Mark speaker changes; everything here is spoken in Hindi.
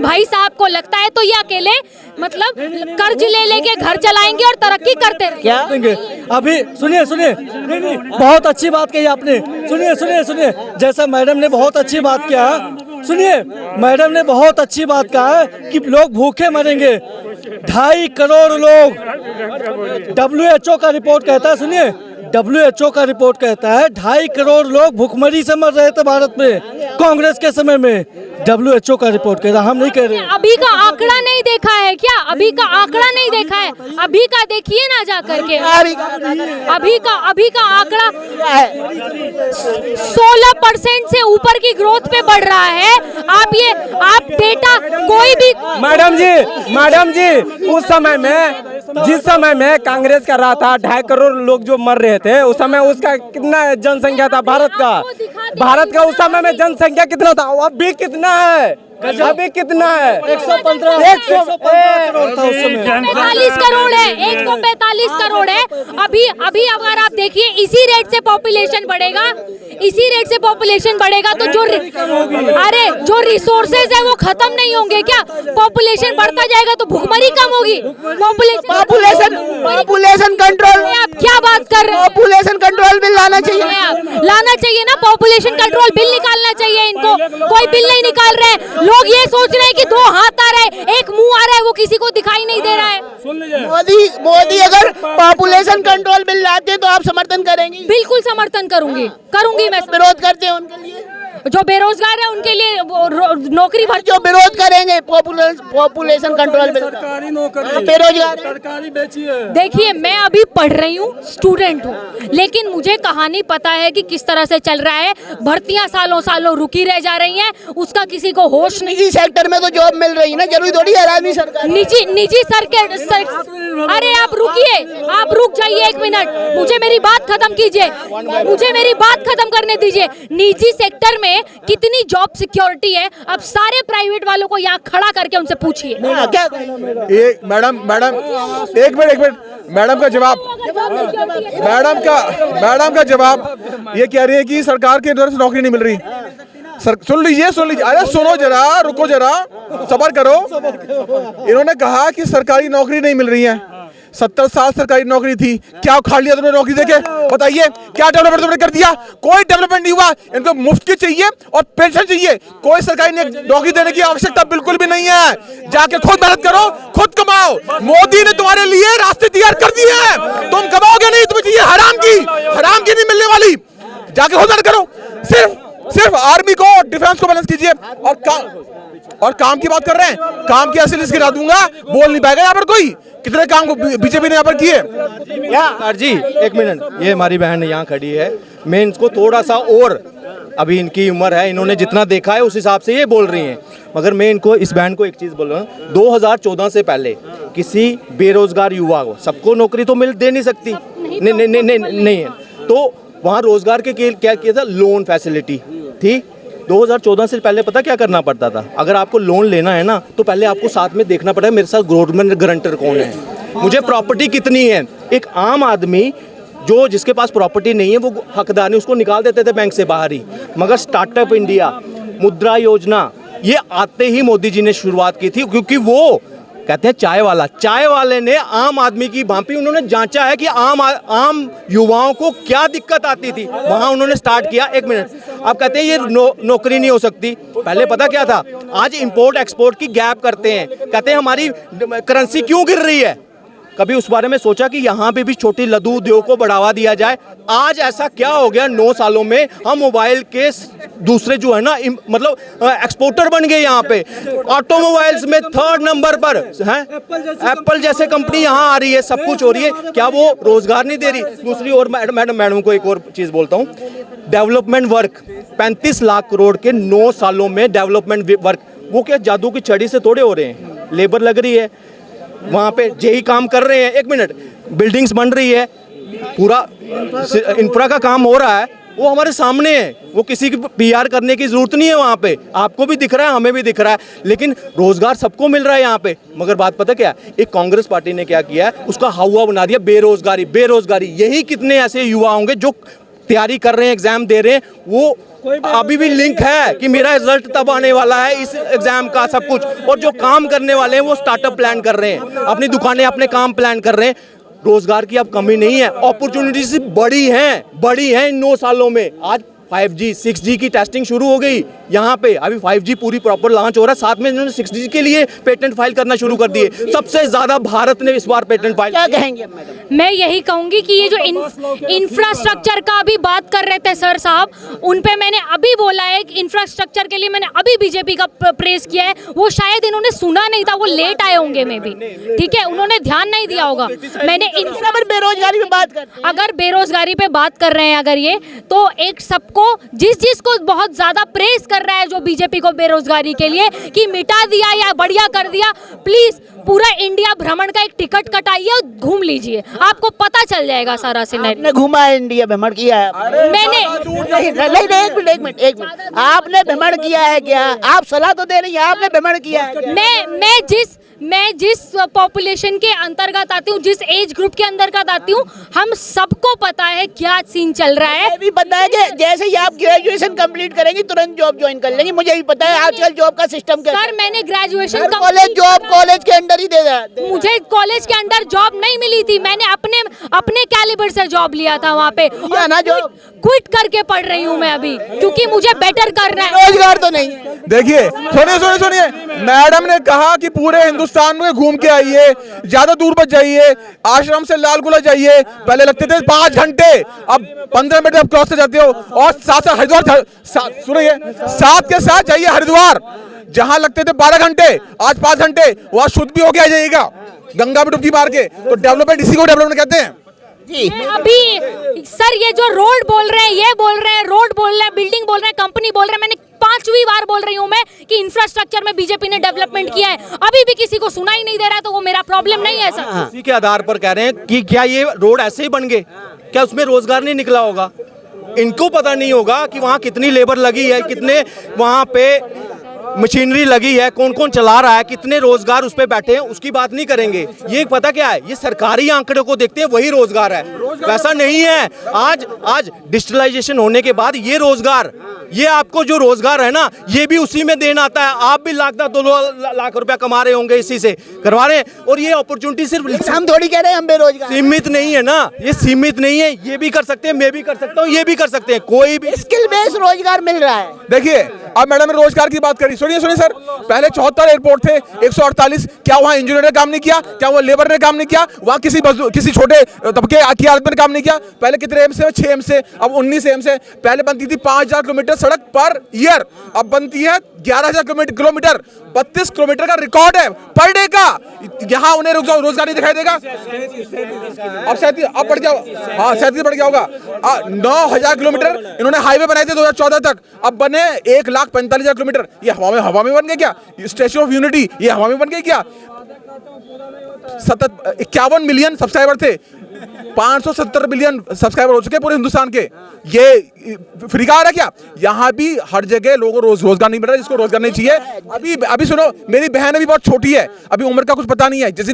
Speaker 1: भाई साहब को लगता है तो ये अकेले मतलब कर्ज ले लेके घर चलाएंगे और तरक्की करते रहेंगे।
Speaker 2: क्या देंगे? अभी सुनिए सुनिए, नहीं बहुत अच्छी बात कही आपने। सुनिए सुनिए सुनिए, जैसा मैडम ने बहुत अच्छी बात किया, सुनिए मैडम ने बहुत अच्छी बात कहा है कि लोग भूखे मरेंगे। 2.5 करोड़ लोग, WHO का रिपोर्ट कहता है, सुनिए WHO का रिपोर्ट कहता है 2.5 करोड़ लोग भूखमरी से मर रहे थे भारत में कांग्रेस के समय में। WHO का रिपोर्ट कह रहा, हम नहीं कह रहे।
Speaker 1: अभी का आंकड़ा नहीं देखा है क्या? अभी का आंकड़ा नहीं देखा है? अभी का देखिए ना जा करके। अभी का आंकड़ा 16% से ऊपर की ग्रोथ पे बढ़ रहा है। आप डेटा कोई भी
Speaker 3: मैडम जी उस समय में जिस समय में कांग्रेस कर रहा था 2.5 करोड़ लोग जो मर रहे थे, उस समय उसका कितना जनसंख्या था भारत का उस समय में जनसंख्या कितना था? अभी कितना है? अभी कितना है?
Speaker 2: 145 करोड़ था उस समय।
Speaker 1: 145 करोड़ है, 145 करोड़ है। अभी अगर आप देखिए इसी रेट से पॉपुलेशन बढ़ेगा तो जो रिसोर्सेज है वो खत्म नहीं होंगे क्या? पॉपुलेशन बढ़ता जाएगा तो भुखमरी कम होगी।
Speaker 4: पॉपुलेशन कंट्रोल,
Speaker 1: आप क्या बात कर रहे हैं?
Speaker 4: पॉपुलेशन कंट्रोल बिल लाना चाहिए
Speaker 1: ना, पॉपुलेशन कंट्रोल बिल निकालना चाहिए इनको। कोई बिल नहीं निकाल रहे। लोग ये सोच रहे हैं कि 2 हाथ आ रहा है, 1 मुंह आ रहा है, वो किसी को दिखाई नहीं दे रहा है।
Speaker 4: मोदी अगर पॉपुलेशन कंट्रोल बिल लाते तो आप समर्थन करेंगी?
Speaker 1: बिल्कुल समर्थन करूंगी मैं।
Speaker 4: विरोध करते हैं उनके लिए,
Speaker 1: जो बेरोजगार है उनके लिए नौकरी भर,
Speaker 4: जो विरोध करेंगे पॉपुलेशन कंट्रोल बिल,
Speaker 2: सरकारी नौकरी,
Speaker 4: बेरोजगार
Speaker 2: सरकारी बेचिए।
Speaker 1: देखिए मैं अभी पढ़ रही हूँ, स्टूडेंट हूँ, लेकिन मुझे कहानी पता है कि किस तरह से चल रहा है। भर्तियां सालों रुकी रह जा रही हैं, उसका किसी को होश नहीं।
Speaker 4: निजी सेक्टर में तो जॉब मिल रही है ना, जरूरी थोड़ी है आदमी सरकार।
Speaker 1: निजी अरे आप रुकिए, आप रुक जाइए 1 मिनट, मुझे मेरी बात खत्म कीजिए, मुझे मेरी बात खत्म करने दीजिए। निजी सेक्टर में कितनी जॉब सिक्योरिटी है, अब सारे प्राइवेट वालों को यहाँ खड़ा करके उनसे पूछिए।
Speaker 5: एक मैडम एक मिनट मैडम का जवाब ये कह रही है कि सरकार के तरफ से नौकरी नहीं मिल रही। सुन लीजिए, अरे सुनो जरा, रुको जरा, सब्र करो। इन्होंने कहा कि सरकारी नौकरी नहीं मिल रही है। 70 साल सरकारी नौकरी थी, क्या उखाड़ लिया तुमने नौकरी देके? बताइए क्या डेवलपमेंट तुमने कर दिया? कोई डेवलपमेंट नहीं हुआ। इनको मुफ्त की चाहिए और पेंशन चाहिए, कोई सरकारी नौकरी देने की आवश्यकता बिल्कुल भी नहीं है। जाके खुद मेहनत करो, खुद कमाओ। मोदी ने तुम्हारे लिए रास्ते तैयार कर दिए हैं, तुम कमाओगे नहीं, तुम्हें चाहिए हराम की नहीं मिलने वाली। जाके खुद मेहनत करो, सिर्फ आर्मी को और डिफेंस को बैलेंस कीजिए। और काम की बात कर रहे हैं, काम की ऐसी लिस्ट गिरा दूंगा, बोल नहीं पाएगा यहाँ पर कोई। कितने काम को बीजेपी ने यहाँ पर किए।
Speaker 3: सर जी 1 मिनट, ये हमारी बहन यहाँ खड़ी है, मैं इनको थोड़ा सा और, अभी इनकी उम्र है, इन्होंने जितना देखा है उस हिसाब से ये बोल रही हैं, मगर मैं इनको, इस बहन को एक चीज़ बोल रहा हूँ, 2014 से पहले किसी बेरोजगार युवा को सबको नौकरी तो दे नहीं सकती, नहीं है, तो वहाँ रोजगार के क्या किया था, लोन फैसिलिटी थी। 2014 से पहले पता क्या करना पड़ता था? अगर आपको लोन लेना है ना, तो पहले आपको साथ में देखना पड़ेगा मेरे साथ गवर्नमेंट गारंटर कौन है, मुझे प्रॉपर्टी कितनी है। एक आम आदमी जिसके पास प्रॉपर्टी नहीं है वो हकदार नहीं, उसको निकाल देते थे बैंक से बाहर ही। मगर स्टार्टअप इंडिया, मुद्रा योजना, ये आते ही मोदी जी ने शुरुआत की थी, क्योंकि वो कहते हैं चाय वाले ने आम आदमी की भांति उन्होंने जांचा है कि आम युवाओं को क्या दिक्कत आती थी, वहां उन्होंने स्टार्ट किया। 1 मिनट, आप कहते हैं ये नौकरी नहीं हो सकती, पहले पता क्या था? आज इंपोर्ट एक्सपोर्ट की गैप करते हैं, कहते हैं हमारी करेंसी क्यों गिर रही है। कभी उस बारे में सोचा कि यहाँ पे भी छोटी लघु उद्योग को बढ़ावा दिया जाए? आज ऐसा क्या हो गया, 9 सालों में हम मोबाइल के दूसरे जो है ना, मतलब एक्सपोर्टर बन गए। यहाँ पे ऑटोमोबाइल्स में 3rd नंबर पर है, एप्पल जैसे कंपनी यहाँ आ रही है, सब कुछ हो रही है, क्या वो रोजगार नहीं दे रही? दूसरी ओर मैडम को एक और चीज बोलता हूँ, डेवलपमेंट वर्क 35 लाख करोड़ के 9 सालों में डेवलपमेंट वर्क, वो क्या जादू की छड़ी से थोड़े हो रहे हैं? लेबर लग रही है वहाँ पे, जेई काम कर रहे हैं, 1 मिनट, बिल्डिंग्स बन रही है, पूरा इंफ्रा का काम हो रहा है, वो हमारे सामने है, वो किसी की PR करने की जरूरत नहीं है। वहाँ पे आपको भी दिख रहा है, हमें भी दिख रहा है, लेकिन रोजगार सबको मिल रहा है यहाँ पे। मगर बात पता क्या है, एक कांग्रेस पार्टी ने क्या किया है, उसका हवा बना दिया बेरोजगारी। यही कितने ऐसे युवा होंगे जो तैयारी कर रहे हैं, एग्जाम दे रहे हैं, वो अभी भी लिंक है कि मेरा रिजल्ट तब आने वाला है, इस एग्जाम का सब कुछ। और जो काम करने वाले हैं वो स्टार्टअप प्लान कर रहे हैं, अपनी दुकानें अपने काम प्लान कर रहे हैं। रोजगार की अब कमी नहीं है, अपॉर्चुनिटीज बड़ी हैं इन 9 सालों में। आज 5G 6G की टेस्टिंग शुरू हो गई यहाँ पे, अभी 5G पूरी प्रॉपर लॉन्च हो रहा है, साथ में इन्होंने 6G के लिए पेटेंट फाइल करना शुरू कर दिए। सबसे ज्यादा भारत ने इस बार पेटेंट फाइल।
Speaker 4: क्या कहेंगे मैडम?
Speaker 1: मैं यही कहूंगी कि ये जो इंफ्रास्ट्रक्चर का अभी बात कर रहे थे सर साहब, उन पे मैंने अभी बोला है कि इंफ्रास्ट्रक्चर के लिए मैंने अभी बीजेपी का प्रेस किया है। वो शायद इन्होंने सुना नहीं था, वो लेट आए होंगे मे भी, ठीक है, उन्होंने ध्यान नहीं दिया होगा। मैंने
Speaker 4: बेरोजगारी पे बात कर,
Speaker 1: अगर बेरोजगारी पे बात कर रहे हैं अगर ये, तो एक सबको जिसको बहुत ज्यादा प्रेस कर रहा है जो बीजेपी को बेरोजगारी के लिए कि मिटा दिया या बढ़िया कर दिया, प्लीज पूरा इंडिया भ्रमण का एक टिकट कटाइए और घूम लीजिए, आपको पता चल जाएगा सारा सिनेरियो।
Speaker 4: आपने घूमा है, इंडिया भ्रमण किया है?
Speaker 1: मैंने
Speaker 4: एक मिनट, आपने भ्रमण किया है क्या? आप सलाह तो दे रही हैं, आपने भ्रमण किया है?
Speaker 1: मैं जिस पॉपुलेशन के अंतर्गत आती हूँ, जिस एज ग्रुप के अंतर्गत आती हूँ, हम सबको पता है क्या सीन चल रहा है।
Speaker 4: मुझे भी पता है कि जैसे ही आप ग्रेजुएशन कंप्लीट करेंगी तुरंत जॉब ज्वाइन कर लेंगी, मुझे भी पता है आजकल जॉब का सिस्टम क्या है।
Speaker 1: सर मैंने ग्रेजुएशन
Speaker 4: कॉलेज जॉब कॉलेज के अंदर ही दे रहा है।
Speaker 1: मुझे कॉलेज के अंदर जॉब नहीं मिली थी, मैंने अपने कैलिबर से जॉब लिया था वहाँ पे, क्विट करके पढ़ रही हूँ मैं अभी, क्योंकि मुझे बेटर करना है।
Speaker 4: रोजगार तो नहीं है।
Speaker 5: देखिए सुनिए, मैडम ने कहा कि पूरे हिंदुस्तान में घूम के आइए, ज्यादा दूर मत जाइए, आश्रम से लाल किला जाइए। पहले लगते थे 5 घंटे, अब 15 मिनट आप क्रॉस से जाते हो। और साथ हरिद्वार, सुनिए, साथ के साथ जाइए हरिद्वार, जहां लगते थे 12 घंटे आज 5 घंटे, वहां शुद्ध भी हो गया जाइएगा गंगा में डुबकी मार के। तो डेवलपमेंट, इसी को डेवलपमेंट कहते हैं
Speaker 4: जी।
Speaker 1: अभी सर ये जो रोड बोल रहे हैं, ये बोल रहे हैं, रोड बोल रहे हैं, बिल्डिंग बोल रहे हैं, कंपनी बोल रहे हैं, मैंने 5वीं बार बोल रही हूँ मैं कि इंफ्रास्ट्रक्चर में बीजेपी ने डेवलपमेंट किया है, अभी भी किसी को सुना ही नहीं दे रहा है, तो वो मेरा प्रॉब्लम नहीं है सर।
Speaker 3: उसी के आधार पर कह रहे हैं कि क्या ये रोड ऐसे ही बन गए, क्या उसमें रोजगार नहीं निकला होगा? इनको पता नहीं होगा कि वहाँ कितनी लेबर लगी है, कितने वहाँ पे मशीनरी लगी है, कौन कौन चला रहा है, कितने रोजगार उस पे बैठे हैं, उसकी बात नहीं करेंगे। ये पता क्या है, ये सरकारी आंकड़े को देखते हैं, वही रोजगार है, वैसा नहीं है। आज डिजिटलाइजेशन होने के बाद ये रोजगार, ये आपको जो रोजगार है ना, ये भी उसी में देना आता है। आप भी 1-2 लाख रुपया कमा रहे होंगे, इसी से करवा रहे हैं। और ये अपॉर्चुनिटी सिर्फ
Speaker 4: हम थोड़ी कह रहे हैं हम बेरोजगार,
Speaker 3: सीमित नहीं है ना, ये सीमित नहीं है, ये भी कर सकते हैं, मैं भी कर सकता हूँ, ये भी कर सकते हैं, कोई भी
Speaker 4: स्किल बेस्ड रोजगार मिल रहा है।
Speaker 5: देखिए, अब मैडम ने रोजगार की बात करी। सुनिए सर, पहले 74 एयरपोर्ट थे, 148, क्या वहां इंजीनियर ने काम नहीं किया? क्या वो लेबर ने काम नहीं किया? वहां किसी छोटे तबके की आदमी ने काम नहीं किया? पहले कितने एम्स से? 6 एम्स से, अब 19 एम्स से। पहले बनती थी 5000 किलोमीटर सड़क पर ईयर, अब बनती है 11000 किलोमीटर। 32 किलोमीटर का रिकॉर्ड है पर डे का। यहाँ उन्हें रोजगार नहीं दिखाई देगा। अब 37 अब बढ़ गया, हाँ 37 बढ़ गया होगा। 9000 किलोमीटर इन्होंने हाईवे बनाए थे 2014 तक, अब बने 1,45,000 किलोमीटर। ये हवा में बन गए क्या? स्टैच्यू ऑफ यूनिटी ये हवा में बन गई क्या? 51 मिलियन सब्सक्राइबर थे, 570 मिलियन सब्सक्राइबर हो चुके पूरे हिंदुस्तान के। ये फ्री का आ रहा है क्या? यहाँ भी हर जगह लोगों को रोजगार नहीं मिल रहा है, जिसको रोजगार नहीं चाहिए। अभी सुनो, मेरी बहन अभी बहुत छोटी है, अभी उम्र का कुछ पता नहीं है।